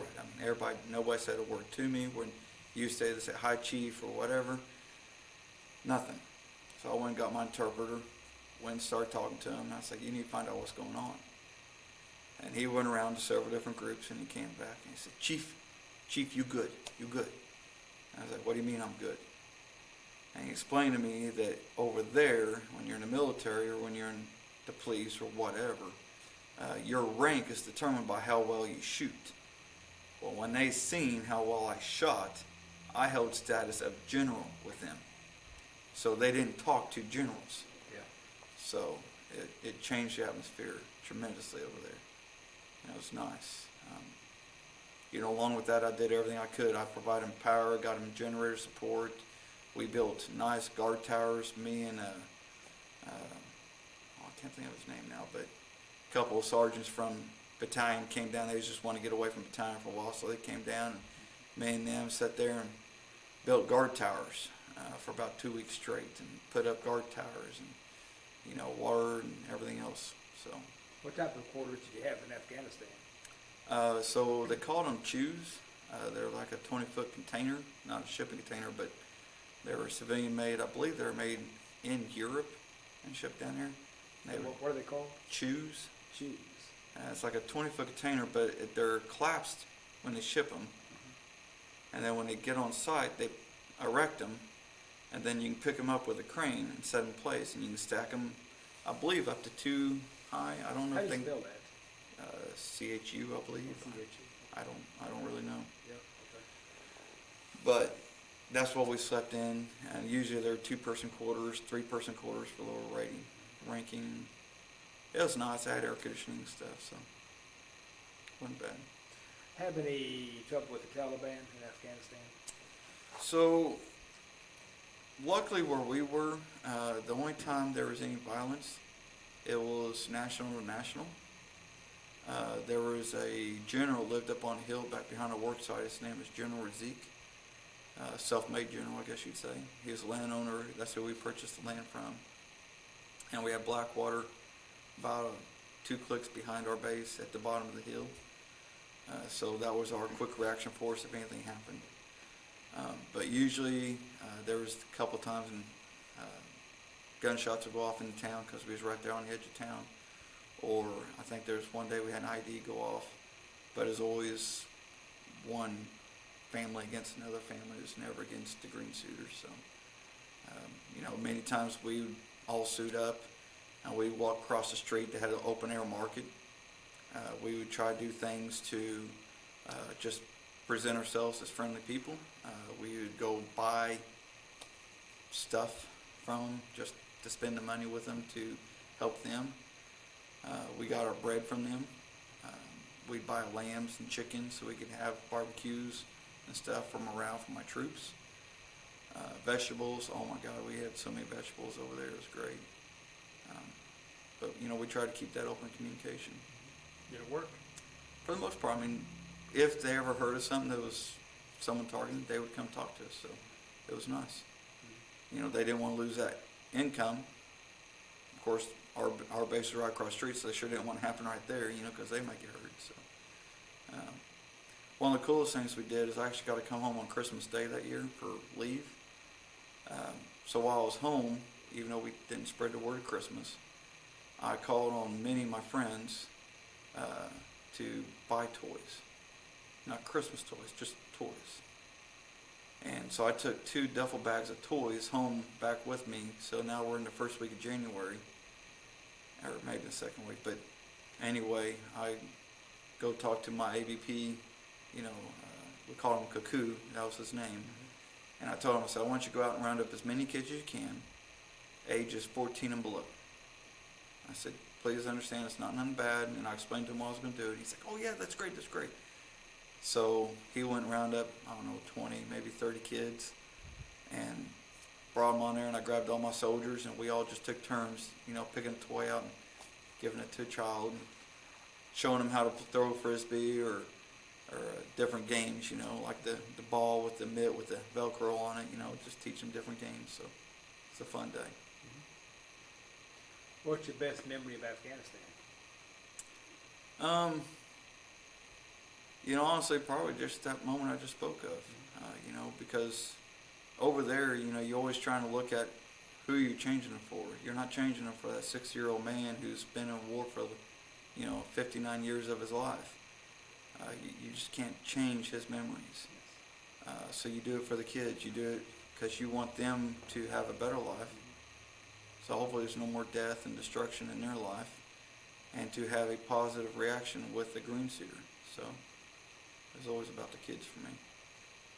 right. Nobody said a word to me. When you say, they say, "Hi, Chief," or whatever. Nothing. So I went and got my interpreter, went and started talking to him. I said, "You need to find out what's going on." And he went around to several different groups, and he came back and he said, Chief, you good, you good. And I was like, "What do you mean I'm good?" And he explained to me that over there, when you're in the military or when you're in the police or whatever, your rank is determined by how well you shoot. Well, when they seen how well I shot, I held status of general with them. So they didn't talk to generals. Yeah. So it changed the atmosphere tremendously over there. And it was nice. Along with that, I did everything I could. I provided them power, got them generator support. We built nice guard towers. Me and I can't think of his name now, but a couple of sergeants from battalion came down. They just wanted to get away from battalion for a while, so they came down, and me and them sat there and built guard towers for about 2 weeks straight, and put up guard towers and water and everything else. So. What type of quarters did you have in Afghanistan? So they called them chews. They're like a 20-foot container, not a shipping container, but they were civilian made. I believe they were made in Europe and shipped down here. What are they called? Chews. Chews. It's like a 20-foot container, but they're collapsed when they ship them. And then when they get on site, they erect them, and then you can pick them up with a crane and set them in place, and you can stack them, I believe, up to 2 high. I don't know How do if you they, spell that? CHU, I believe. CHU. I don't really know. Yep, okay. But that's what we slept in, and usually they're 2-person quarters, 3-person quarters for lower ranking. It was nice. I had air conditioning and stuff, so wasn't bad. Have any trouble with the Taliban in Afghanistan? So luckily where we were, the only time there was any violence, it was national to national. There was a general lived up on a hill back behind our work site. His name was General Razik. Self-made general, I guess you'd say. He was a landowner. That's who we purchased the land from. And we had Blackwater about 2 clicks behind our base at the bottom of the hill. So that was our quick reaction force if anything happened. But usually there was a couple times when gunshots would go off in the town because we was right there on the edge of town. Or I think there was one day we had an ID go off. But it was always one family against another family. It was never against the green suiters. So, many times we would all suit up and we'd walk across the street that had an open air market. We would try to do things to just present ourselves as friendly people. We would go buy stuff from them just to spend the money with them to help them. We got our bread from them. We'd buy lambs and chickens so we could have barbecues and stuff for morale for my troops. Vegetables, oh my God, we had so many vegetables over there, it was great. But we tried to keep that open communication. Did it work? For the most part, I mean, if they ever heard of something that was someone targeted, they would come talk to us, so it was nice. They didn't want to lose that income. Of course, our base is right across the street, so they sure didn't want to happen right there, because they might get hurt. So, one of the coolest things we did is I actually got to come home on Christmas Day that year for leave. So while I was home, even though we didn't spread the word of Christmas, I called on many of my friends to buy toys. Not Christmas toys, just toys. And so I took 2 duffel bags of toys home back with me. So now we're in the first week of January, or maybe the second week. But anyway, I go talk to my AVP, we call him Cuckoo, that was his name. And I told him, I said, I want you to go out and round up as many kids as you can, ages 14 and below. I said, please understand it's not nothing bad. And I explained to him what I was going to do. And he's like, oh yeah, that's great, that's great. So he went and round up, 20, maybe 30 kids, and brought them on there, and I grabbed all my soldiers, and we all just took turns, picking a toy out and giving it to a child, and showing them how to throw a frisbee or different games, like the ball with the mitt with the Velcro on it, just teach them different games. So it's a fun day. What's your best memory of Afghanistan? Honestly, probably just that moment I just spoke of, because over there, you're always trying to look at who you're changing them for. You're not changing them for that 60-year-old man who's been in war for, 59 years of his life. You just can't change his memories. So you do it for the kids. You do it because you want them to have a better life. So hopefully there's no more death and destruction in their life, and to have a positive reaction with the green suiter. So it's always about the kids for me.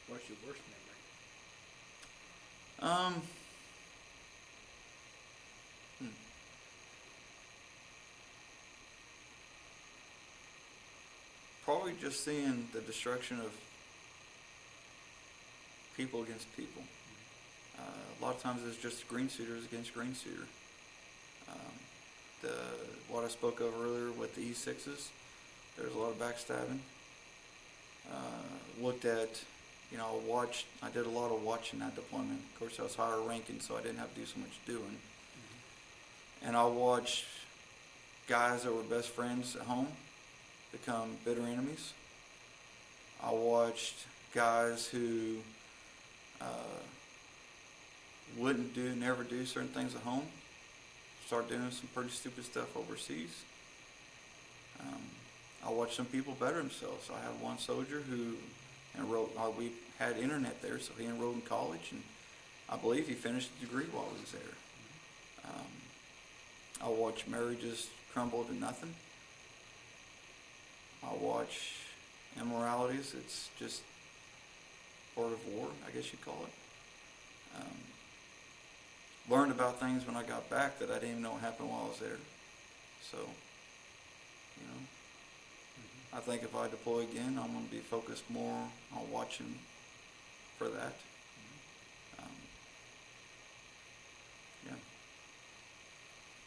What's your worst memory? Probably just seeing the destruction of people against people. A lot of times it's just green suiters against green suiter. What I spoke of earlier with the E6s, there's a lot of backstabbing. Looked at, I did a lot of watching that deployment. Of course, I was higher ranking, so I didn't have to do so much doing. And I watched guys that were best friends at home become bitter enemies. I watched guys who never do certain things at home, start doing some pretty stupid stuff overseas. I watched some people better themselves. I had one soldier who enrolled, we had internet there, so he enrolled in college, and I believe he finished a degree while he was there. I watch marriages crumble to nothing. I watch immoralities. It's just part of war, I guess you'd call it. Learned about things when I got back that I didn't even know happened while I was there. So, you know, I think if I deploy again, I'm going to be focused more on watching for that. Yeah.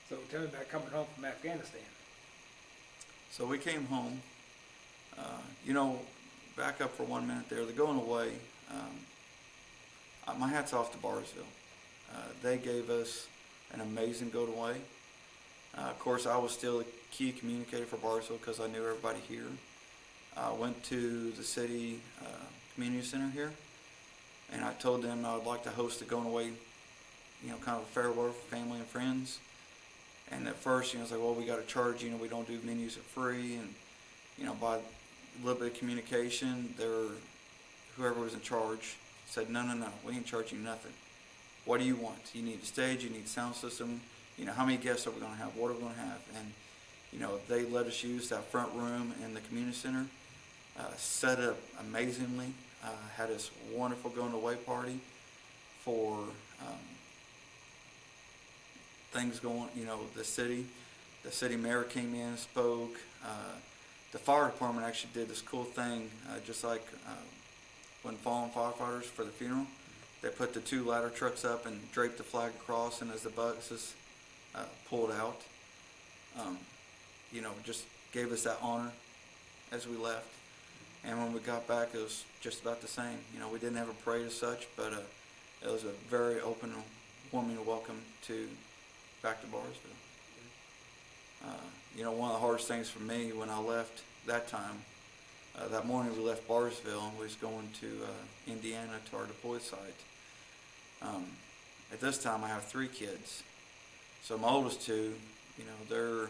So tell me about coming home from Afghanistan. So we came home. You know, back up for 1 minute there. The going away, my hat's off to Bartlesville. They gave us an amazing go away. Of course, I was still a key communicator for Bartlesville because I knew everybody here. I went to the city community center here, and I told them I would like to host a going away, you know, kind of a farewell for family and friends. And at first, you know, it's like, well, we got to charge, you know, we don't do menus for free. And, you know, by a little bit of communication, whoever was in charge said, no, we ain't charging you nothing. What do you want? You need a stage, you need a sound system, you know, how many guests are we going to have? What are we going to have? And, you know, they let us use that front room in the community center, set it up amazingly, had this wonderful going away party for things going, you know, the city mayor came in, spoke, the fire department actually did this cool thing, just like when fallen firefighters for the funeral, they put the 2 ladder trucks up and draped the flag across, and as the buses pulled out, you know, just gave us that honor as we left. And when we got back, it was just about the same. You know, we didn't have a parade as such, but it was a very open, warming welcome back to Bartlesville. You know, one of the hardest things for me when I left that time, that morning we left Bartlesville and we was going to Indiana to our deploy site. At this time I have 3 kids. So my oldest 2, you know, they're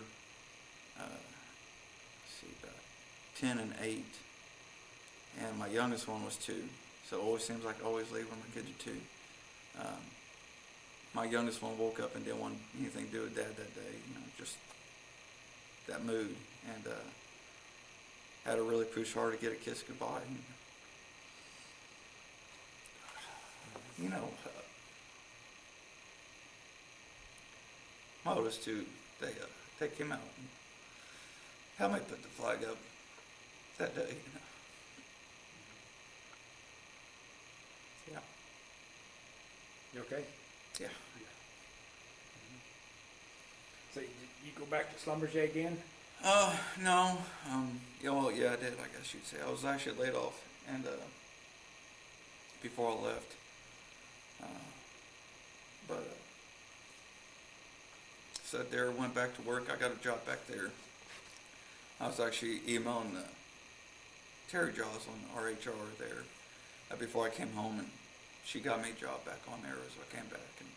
about 10 and 8. And my youngest one was 2. So it always seems like I always leave when my kids are 2. My youngest one woke up and didn't want anything to do with Dad that day, you know, just that mood. And had to really push hard to get a kiss goodbye. You know, my oldest 2, they came out and helped me put the flag up that day, you know. Yeah. You okay? Yeah. So you go back to Schlumberger again? No. Yeah, well, yeah, I did, I guess you'd say. I was actually laid off, and before I left. Sat there, went back to work. I got a job back there. I was actually emailing Terry Joslin, our HR there, before I came home, and she got me a job back on there as I came back. And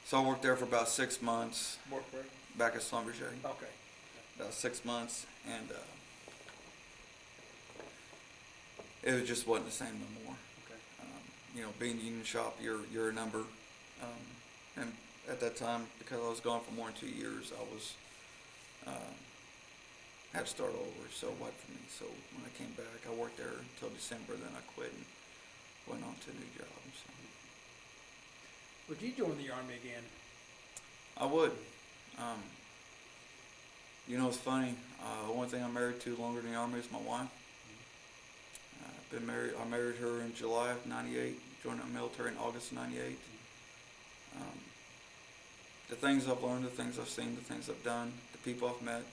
so I worked there for about 6 months. Work where? Back at Schlumberger. Okay. About 6 months, and it just wasn't the same no more. Okay. You know, being a union shop, you're a number, and at that time, because I was gone for more than 2 years, I was had to start over. So what for me? So when I came back, I worked there until December. Then I quit and went on to a new job. So. Would you join the Army again? I would. You know, it's funny. The one thing I'm married to longer than the Army is my wife. I married her in July of '98. Joined the military in August of '98. The things I've learned, the things I've seen, the things I've done, the people I've met.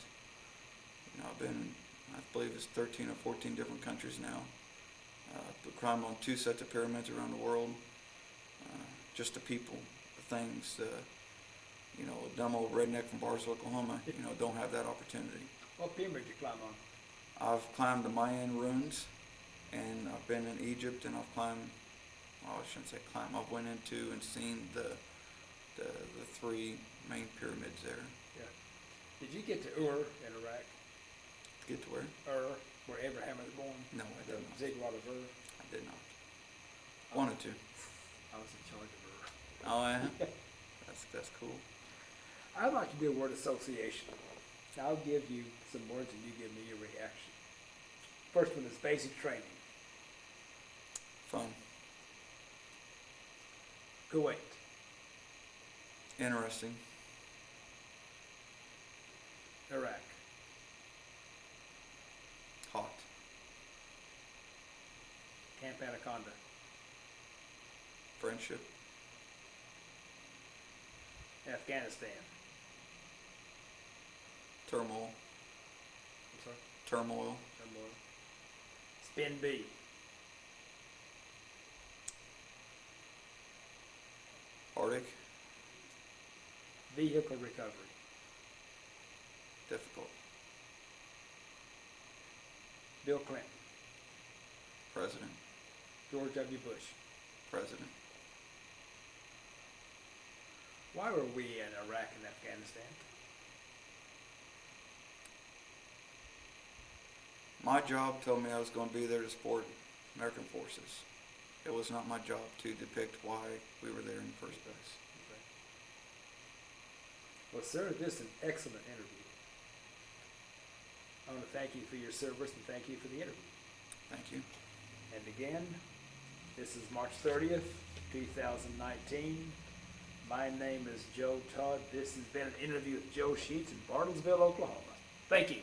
You know, I've been in, I believe it's 13 or 14 different countries now. Climbed on 2 sets of pyramids around the world. Just the people, the things, you know, a dumb old redneck from Bartlesville, Oklahoma, you know, don't have that opportunity. What pyramid did you climb on? I've climbed the Mayan ruins, and I've been in Egypt, and I've climbed, well, I shouldn't say climb, I've went into and seen the 3 main pyramids there. Yeah. Did you get to Ur in Iraq? Get to where? Ur, where Abraham was born? No, I did not. Ziggurat of Ur? I did not. Wanted to. I was in charge of her. Oh, yeah? That's cool. I'd like to do a word association. I'll give you some words and you give me your reaction. First one is basic training. Fun. Kuwait. Interesting. Iraq. Hot. Camp Anaconda. Friendship. Afghanistan. Turmoil. I'm sorry? Turmoil. Turmoil. Spin B. Heartache. Vehicle recovery. Difficult. Bill Clinton. President. George W. Bush. President. Why were we in Iraq and Afghanistan? My job told me I was going to be there to support American forces. It was not my job to depict why we were there in the first place. Okay. Well, sir, this is an excellent interview. I want to thank you for your service and thank you for the interview. Thank you. And again, this is March 30th, 2019. My name is Joe Todd. This has been an interview with Joe Sheets in Bartlesville, Oklahoma. Thank you.